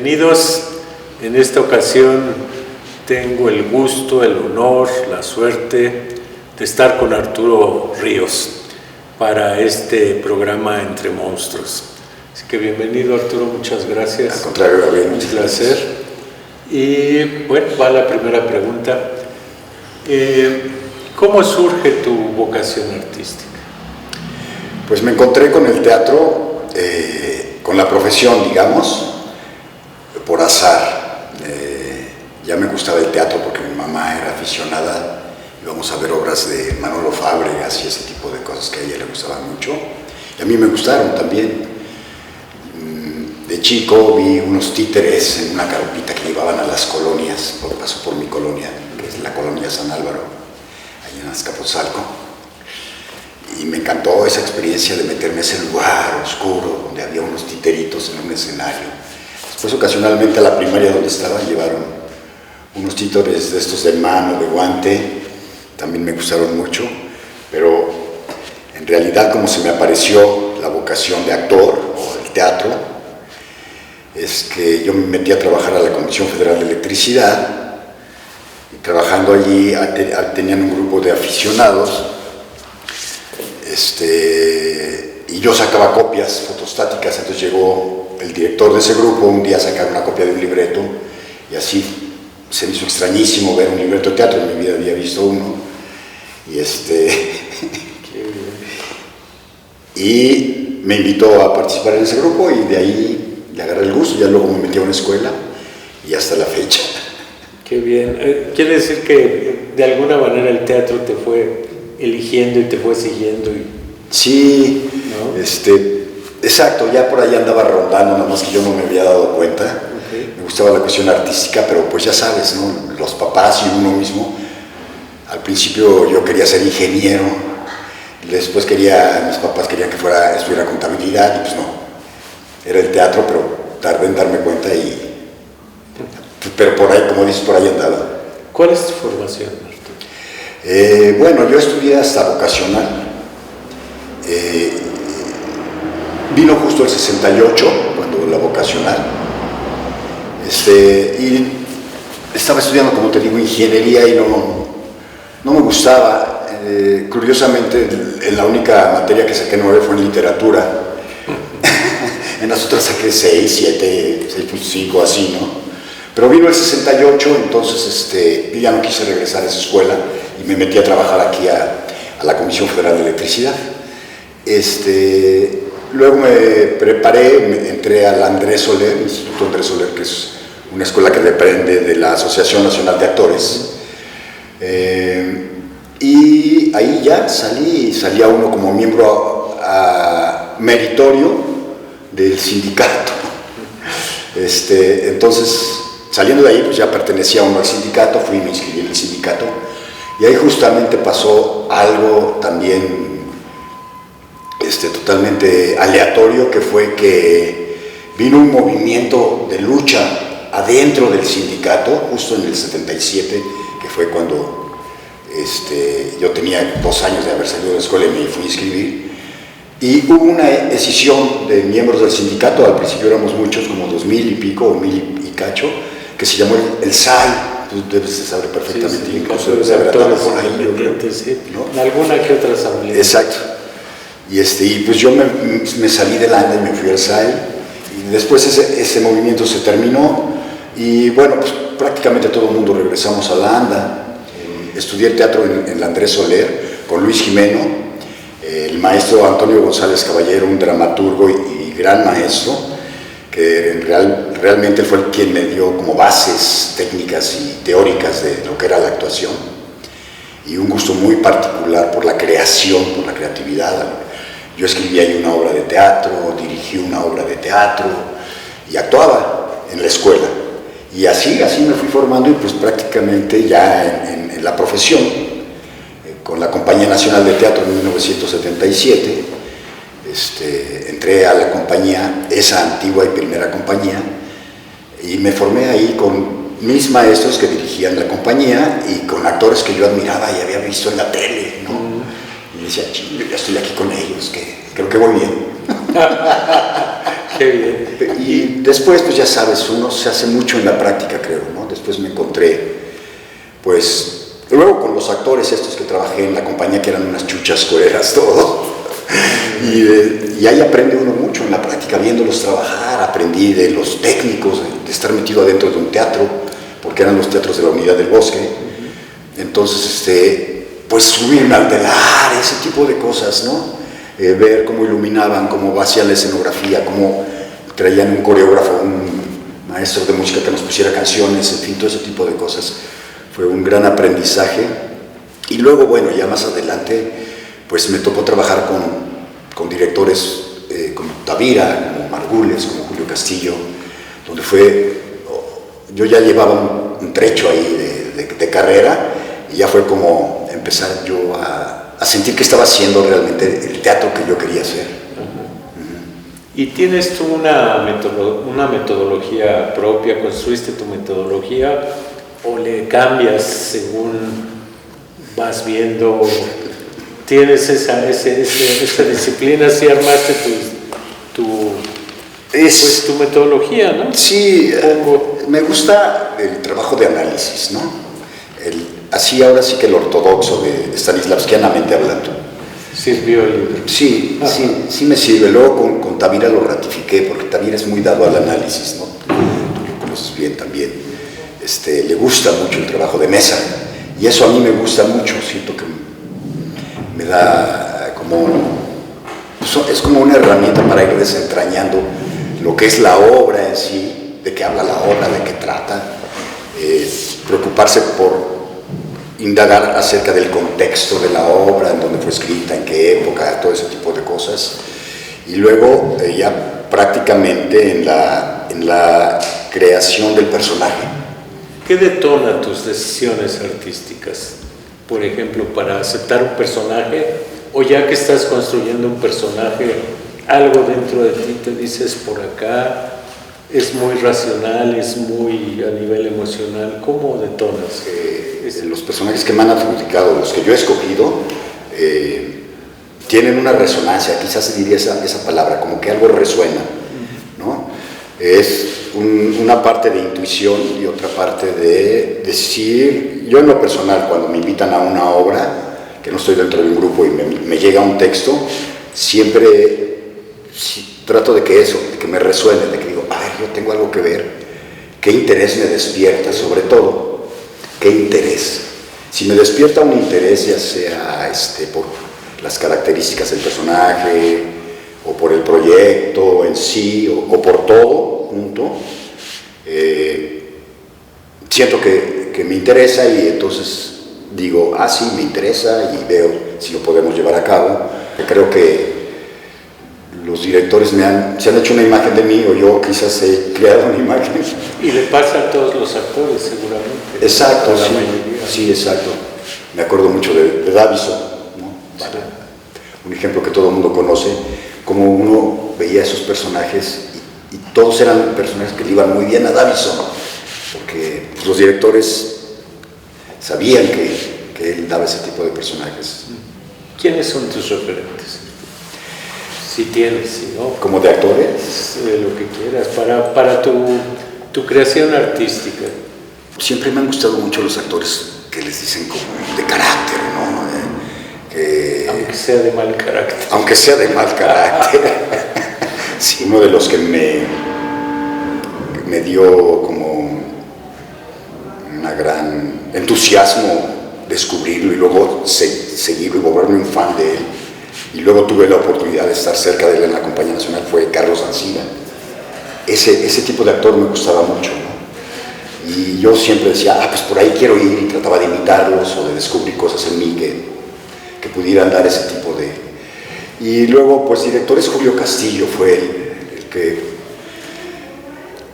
Bienvenidos. En esta ocasión tengo el gusto, el honor, la suerte de estar con Arturo Ríos para este programa Entre Monstruos. Así que bienvenido, Arturo, muchas gracias. Al contrario, Gabriel, muchas placer. Y bueno, va la primera pregunta. ¿Cómo surge tu vocación artística? Pues me encontré con el teatro, con la profesión, digamos, por azar. Ya me gustaba el teatro porque mi mamá era aficionada. Íbamos a ver obras de Manolo Fábregas y ese tipo de cosas que a ella le gustaban mucho. Y a mí me gustaron también. De chico vi unos títeres en una carpita que llevaban a las colonias, porque pasó por mi colonia, que es la colonia San Álvaro, ahí en Azcapotzalco. Y me encantó esa experiencia de meterme a ese lugar oscuro, donde había unos titeritos en un escenario. Después, ocasionalmente, a la primaria donde estaba, llevaron unos títeres de estos de mano, de guante, también me gustaron mucho, pero en realidad, como se me apareció la vocación de actor o del teatro, es que yo me metí a trabajar a la Comisión Federal de Electricidad, y trabajando allí tenían un grupo de aficionados, y yo sacaba copias fotostáticas. Entonces llegó el director de ese grupo un día a sacar una copia de un libreto, y así se me hizo extrañísimo ver un libreto de teatro. En mi vida había visto uno, y me invitó a participar en ese grupo, y de ahí le agarré el gusto. Ya luego me metí a una escuela y hasta la fecha. Qué bien. Quiere decir que de alguna manera el teatro te fue eligiendo y te fue siguiendo. Sí, ¿no? Exacto, ya por ahí andaba rondando, nada más que yo no me había dado cuenta. Okay. Me gustaba la cuestión artística, pero pues ya sabes, ¿no? Los papás y uno mismo. Al principio yo quería ser ingeniero, después mis papás querían que estudiara contabilidad, y pues no. Era el teatro, pero tardé en darme cuenta, pero por ahí, como dices, por ahí andaba. ¿Cuál es tu formación, Arturo? Bueno, yo estudié hasta vocacional. Vino justo el 68, cuando la vocacional. Y estaba estudiando, como te digo, ingeniería, y no me gustaba. Curiosamente, la única materia que saqué 9 fue en literatura. En las otras saqué 6, 7, 6.5, así, ¿no? Pero vino el 68, entonces yo ya no quise regresar a esa escuela y me metí a trabajar aquí a la Comisión Federal de Electricidad. Luego me preparé, entré al Andrés Soler, Instituto Andrés Soler, que es una escuela que depende de la Asociación Nacional de Actores. Y ahí ya salía uno como miembro meritorio del sindicato. Entonces, saliendo de ahí, pues ya pertenecía uno al sindicato, fui y me inscribí en el sindicato, y ahí justamente pasó algo también totalmente aleatorio, que fue que vino un movimiento de lucha adentro del sindicato, justo en el 77, que fue cuando yo tenía 2 años de haber salido de la escuela y me fui a inscribir. Y hubo una escisión de miembros del sindicato. Al principio éramos muchos, como 2000 y pico, o 1000 y cacho, que se llamó el SAI. Tú debes de saber perfectamente, sí, incluso debes de haber andado por ahí, sí, ¿no? En alguna que otra asamblea. Exacto. Y pues yo me salí de la ANDA y me fui al SAI, y después ese movimiento se terminó, y bueno, pues prácticamente todo el mundo regresamos a la ANDA. Estudié teatro en la Andrés Soler con Luis Jimeno, el maestro Antonio González Caballero, un dramaturgo y gran maestro, que realmente fue quien me dio como bases técnicas y teóricas de lo que era la actuación, y un gusto muy particular por la creación, por la creatividad. Yo escribí ahí una obra de teatro, dirigí una obra de teatro y actuaba en la escuela, y así me fui formando, y pues prácticamente ya en la profesión, con la Compañía Nacional de Teatro en 1977, entré a la compañía, esa antigua y primera compañía, y me formé ahí con mis maestros que dirigían la compañía y con actores que yo admiraba y había visto en la tele, ¿no? Y decía, yo ya estoy aquí con ellos, que creo que voy bien. Qué bien. Y después, pues ya sabes, uno se hace mucho en la práctica, creo, ¿no? Después me encontré, pues, luego con los actores estos que trabajé en la compañía, que eran unas chuchas coreras todos. Y ahí aprende uno mucho en la práctica, viéndolos trabajar. Aprendí de los técnicos, de estar metido adentro de un teatro, porque eran los teatros de la Unidad del Bosque. Entonces, pues subirme al telar, ese tipo de cosas, ¿no? Ver cómo iluminaban, cómo hacían la escenografía, cómo traían un coreógrafo, un maestro de música que nos pusiera canciones, en fin, todo ese tipo de cosas. Fue un gran aprendizaje. Y luego, bueno, ya más adelante, pues me tocó trabajar con directores como Tavira, como Margules, como Julio Castillo, donde yo ya llevaba un trecho ahí de carrera, y ya fue como empezar yo a sentir que estaba haciendo realmente el teatro que yo quería hacer. ¿Y tienes tú una metodología propia? ¿Construiste tu metodología o le cambias según vas viendo? ¿Tienes esa disciplina? ¿Sí armaste tu metodología, no? Sí, me gusta el trabajo de análisis, ¿no? Así ahora sí que el ortodoxo de Stanislavskianamente hablando. ¿Sirvió el libro? Sí, sí me sirve. Luego con Tavira lo ratifiqué, porque Tavira es muy dado al análisis, ¿no? Tú lo conoces bien también. Le gusta mucho el trabajo de mesa, y eso a mí me gusta mucho. Siento que me da es como una herramienta para ir desentrañando lo que es la obra en sí, de qué habla la obra, de qué trata, preocuparse por indagar acerca del contexto de la obra, en dónde fue escrita, en qué época, todo ese tipo de cosas. Y luego ya prácticamente en la creación del personaje. ¿Qué detona tus decisiones artísticas? Por ejemplo, para aceptar un personaje, o ya que estás construyendo un personaje, algo dentro de ti te dices, por acá es muy racional, es muy a nivel emocional. ¿Cómo detonas? Los personajes que me han adjudicado, los que yo he escogido, tienen una resonancia, quizás se diría esa palabra, como que algo resuena, ¿no? Es una parte de intuición y otra parte de decir. Yo en lo personal, cuando me invitan a una obra, que no estoy dentro de un grupo y me llega un texto, siempre trato de que me resuene, de que digo, ay, yo tengo algo que ver, qué interés me despierta, sobre todo, qué interés. Si me despierta un interés, ya sea por las características del personaje, o por el proyecto en sí, o por todo junto, siento que me interesa, y entonces digo, sí, me interesa, y veo si lo podemos llevar a cabo. Creo que los directores se han hecho una imagen de mí, o yo quizás he creado una imagen. Y le pasa a todos los actores, seguramente. Exacto, sí, exacto. Me acuerdo mucho de Davison, ¿no? Sí. Un ejemplo que todo el mundo conoce, como uno veía esos personajes, y todos eran personajes que le iban muy bien a Davison, porque pues, los directores sabían que él daba ese tipo de personajes. ¿Quiénes son tus referentes? Si tienes, si no. ¿Como de actores? Lo que quieras, para tu creación artística. Siempre me han gustado mucho los actores que les dicen como de carácter, ¿no? Aunque sea de mal carácter. Aunque sea de mal carácter. Sí, uno de los que me dio como un gran entusiasmo descubrirlo, y luego seguirlo y volverme un fan de él, y luego tuve la oportunidad de estar cerca de él en la Compañía Nacional, fue Carlos Ancira. Ese tipo de actor me gustaba mucho, ¿no? Y yo siempre decía, pues por ahí quiero ir, y trataba de imitarlos o de descubrir cosas en mí que pudieran dar ese tipo de... Y luego, pues directores, Julio Castillo fue el que...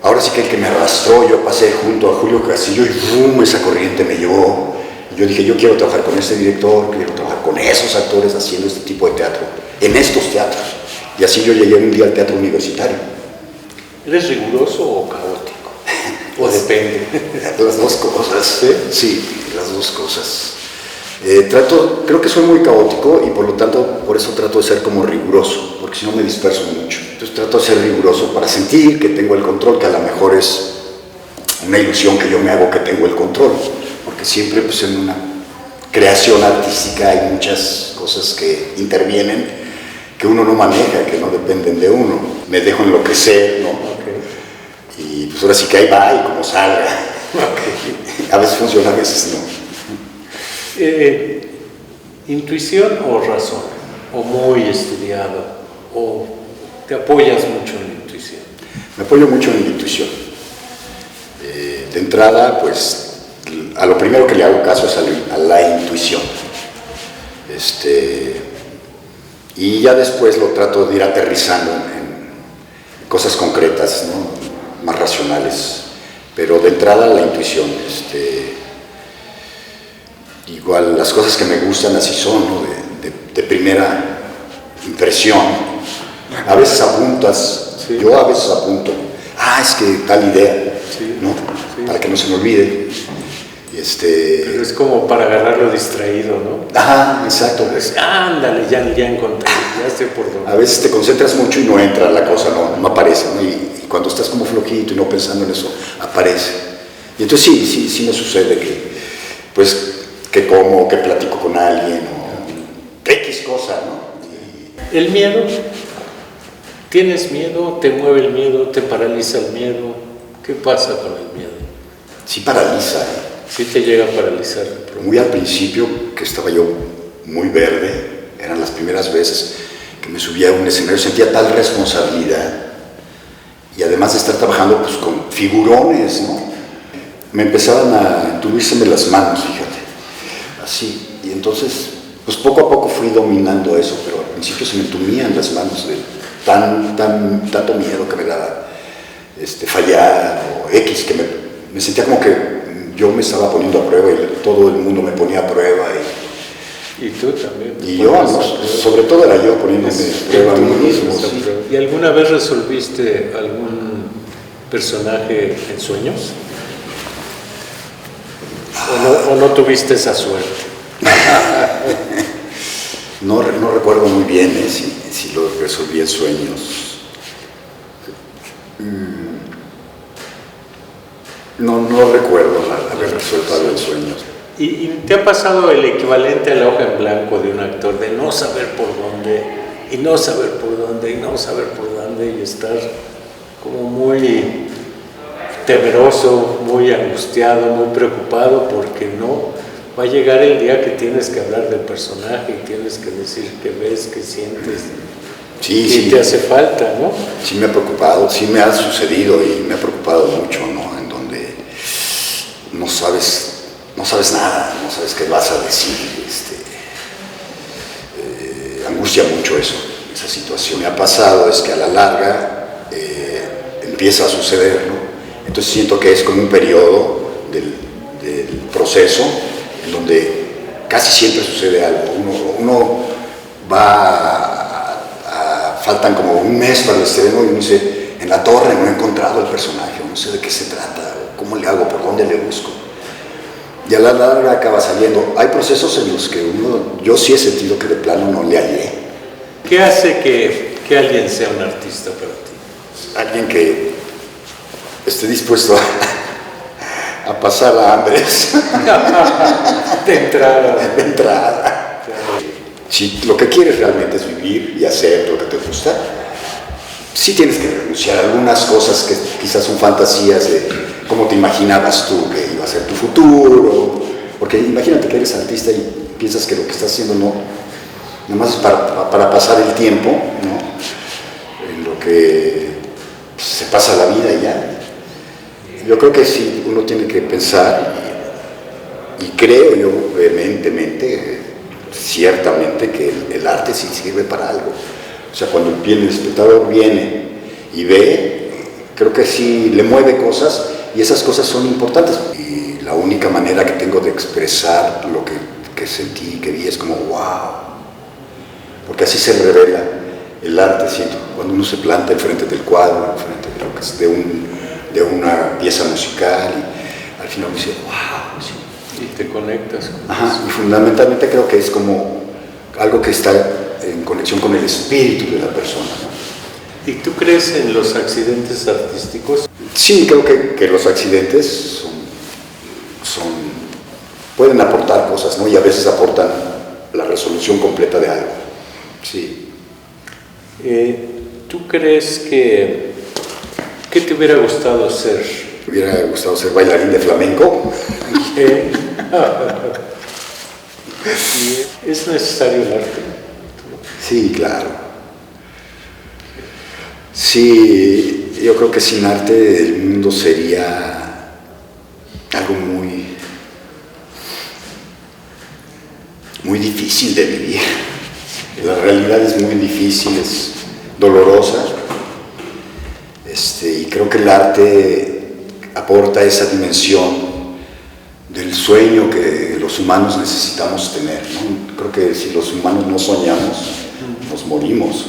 Ahora sí que el que me arrastró. Yo pasé junto a Julio Castillo y ¡bum!, esa corriente me llevó. Y yo dije, yo quiero trabajar con este director, quiero trabajar con esos actores haciendo este tipo de teatro, en estos teatros. Y así yo llegué un día al teatro universitario. ¿Eres riguroso o caótico? ¿O depende? Las dos cosas. Sí, las dos cosas. Creo que soy muy caótico y por lo tanto por eso trato de ser como riguroso, porque si no me disperso mucho. Entonces trato de ser riguroso para sentir que tengo el control, que a lo mejor es una ilusión que yo me hago que tengo el control, porque siempre pues, en una creación artística hay muchas cosas que intervienen, que uno no maneja, que no dependen de uno. Me dejo enloquecer, ¿no? Okay. Y pues ahora sí que ahí va y como salga. Okay. A veces funciona, a veces no. ¿Intuición o razón? ¿O muy estudiado? ¿O te apoyas mucho en la intuición? Me apoyo mucho en la intuición. De entrada, pues, a lo primero que le hago caso es a la intuición. Y ya después lo trato de ir aterrizando en cosas concretas, ¿no? Más racionales. Pero de entrada la intuición. Igual las cosas que me gustan así son, ¿no? de primera impresión. A veces apuntas, sí. Yo a veces apunto, es que tal idea, sí. ¿No? Sí. Para que no se me olvide. Pero es como para agarrarlo distraído, ¿no? Ajá, exacto. Ándale, ya encontré, ya estoy por dónde. A veces te concentras mucho y no entra la cosa, no aparece, ¿no? Y cuando estás como flojito y no pensando en eso, aparece. Y entonces sí me sucede que como, que platico con alguien, o X cosa, ¿no? El miedo, ¿tienes miedo? ¿Te mueve el miedo? ¿Te paraliza el miedo? ¿Qué pasa con el miedo? Sí paraliza. Sí te llega a paralizar. Muy al principio, que estaba yo muy verde, eran las primeras veces que me subía a un escenario, sentía tal responsabilidad, y además de estar trabajando pues, con figurones, ¿no? Me empezaban a enturbírseme las manos, fíjate, así, y entonces, pues poco a poco fui dominando eso, pero al principio se me entumían las manos de tanto miedo que me daba fallar, o X, que me sentía como que yo me estaba poniendo a prueba y todo el mundo me ponía a prueba. Y tú también. Y yo, sobre todo era yo poniéndome a prueba a mí mismo. Sí. ¿Y alguna vez resolviste algún personaje en sueños? ¿O no tuviste esa suerte? No recuerdo muy bien si lo resolví en sueños. No recuerdo haber resuelto algo en sueños. ¿Y te ha pasado el equivalente a la hoja en blanco de un actor, de no saber por dónde, y no saber por dónde, y no saber por dónde, y estar como muy temeroso, muy angustiado, muy preocupado, porque no va a llegar el día que tienes que hablar del personaje y tienes que decir qué ves, qué sientes? Sí, te hace falta, ¿no? Sí me ha preocupado, sí me ha sucedido y me ha preocupado mucho, ¿no? En donde no sabes nada, no sabes qué vas a decir. Angustia mucho esa situación. Me ha pasado es que a la larga empieza a suceder, ¿no? Entonces siento que es como un periodo del proceso en donde casi siempre sucede algo. Uno va faltan como un mes para el estreno y uno dice, en la torre no he encontrado el personaje, no sé de qué se trata, cómo le hago, por dónde le busco. Y a la larga acaba saliendo. Hay procesos en los que yo sí he sentido que de plano no le hallé. ¿Qué hace que alguien sea un artista para ti? Alguien que esté dispuesto a pasar a hambres. De entrada. De entrada. Si lo que quieres realmente es vivir y hacer lo que te gusta, sí tienes que renunciar a algunas cosas que quizás son fantasías de cómo te imaginabas tú que iba a ser tu futuro, porque imagínate que eres artista y piensas que lo que estás haciendo nada más es para pasar el tiempo, ¿no? En lo que se pasa la vida y ya. Yo creo que sí, uno tiene que pensar y creo yo vehementemente, ciertamente, que el arte sí sirve para algo. O sea, cuando el espectador viene y ve, creo que sí le mueve cosas y esas cosas son importantes. Y la única manera que tengo de expresar lo que sentí, que vi, es como wow. Porque así se revela el arte, siento. Cuando uno se planta enfrente del cuadro, enfrente de una pieza musical, y al final uno dice wow. Sí. Y te conectas con Ajá, eso. y fundamentalmente creo que es como algo que está en conexión con el espíritu de la persona, ¿no? ¿Y tú crees en los accidentes artísticos? Sí, creo que los accidentes pueden aportar cosas, ¿no? Y a veces aportan la resolución completa de algo. Sí. ¿Tú crees que qué te hubiera gustado ser? Me hubiera gustado ser bailarín de flamenco. ¿Es necesario el arte? Sí, claro. Sí, yo creo que sin arte el mundo sería algo muy difícil de vivir. La realidad es muy difícil, es dolorosa. Y creo que el arte aporta esa dimensión del sueño que los humanos necesitamos tener, ¿no? Creo que si los humanos no soñamos, nos morimos.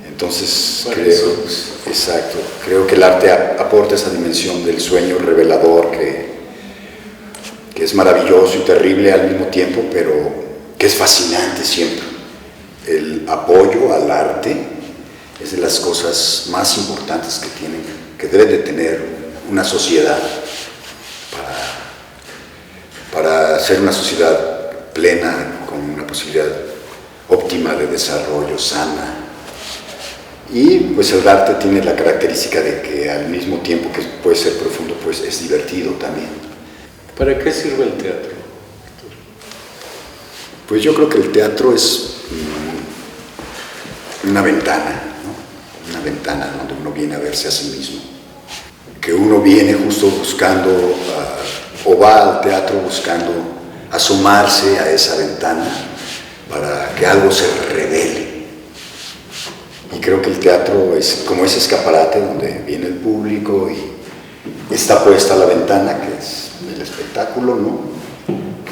Entonces, creo que el arte aporta esa dimensión del sueño revelador que es maravilloso y terrible al mismo tiempo, pero que es fascinante siempre. El apoyo al arte es de las cosas más importantes que debe de tener una sociedad para ser una sociedad plena, con una posibilidad óptima de desarrollo, sana. Y pues el arte tiene la característica de que al mismo tiempo que puede ser profundo, pues es divertido también. ¿Para qué sirve el teatro? Pues yo creo que el teatro es una ventana, ¿no? Una ventana donde uno viene a verse a sí mismo. Que uno viene justo buscando, o va al teatro buscando asomarse a esa ventana para que algo se revele. Y creo que el teatro es como ese escaparate donde viene el público y está puesta la ventana, que es el espectáculo, ¿no?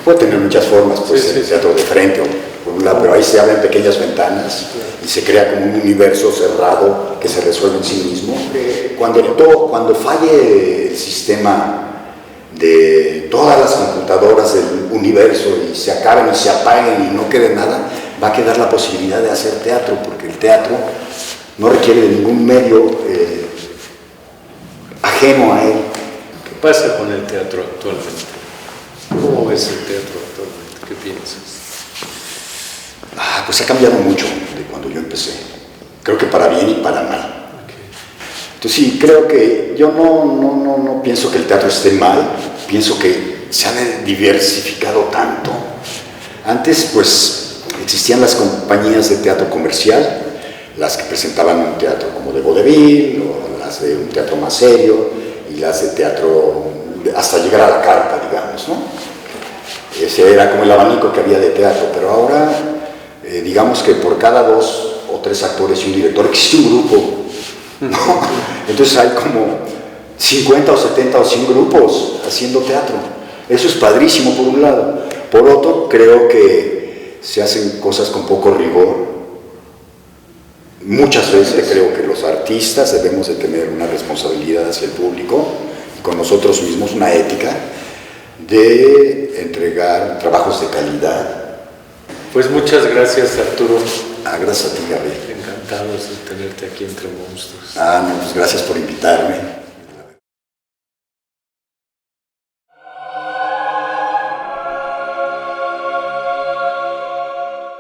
Puede tener muchas formas, pues el teatro de frente o por un lado, pero ahí se abren pequeñas ventanas y se crea como un universo cerrado que se resuelve en sí mismo. Cuando falle el sistema de todas las computadoras del universo y se acaben y se apaguen y no quede nada, va a quedar la posibilidad de hacer teatro, porque el teatro no requiere de ningún medio ajeno a él. ¿Qué pasa con el teatro actualmente? ¿Cómo ves el teatro actualmente? ¿Qué piensas? Pues ha cambiado mucho de cuando yo empecé. Creo que para bien y para mal. Entonces sí, creo que yo no pienso que el teatro esté mal, pienso que se ha diversificado tanto. Antes pues existían las compañías de teatro comercial, las que presentaban un teatro como de vodevil, o las de un teatro más serio, y las de teatro hasta llegar a la carpa, digamos, ¿no? Ese era como el abanico que había de teatro, pero ahora digamos que por cada 2 o 3 actores y un director existe un grupo, ¿no? Entonces hay como 50 o 70 o 100 grupos haciendo teatro. Eso es padrísimo por un lado. Por otro, creo que se hacen cosas con poco rigor. Muchas veces creo que los artistas debemos de tener una responsabilidad hacia el público y con nosotros mismos, una ética de entregar trabajos de calidad. Pues muchas gracias, Arturo. Gracias a ti, Gabriel. Encantados de tenerte aquí entre monstruos. No, pues gracias por invitarme.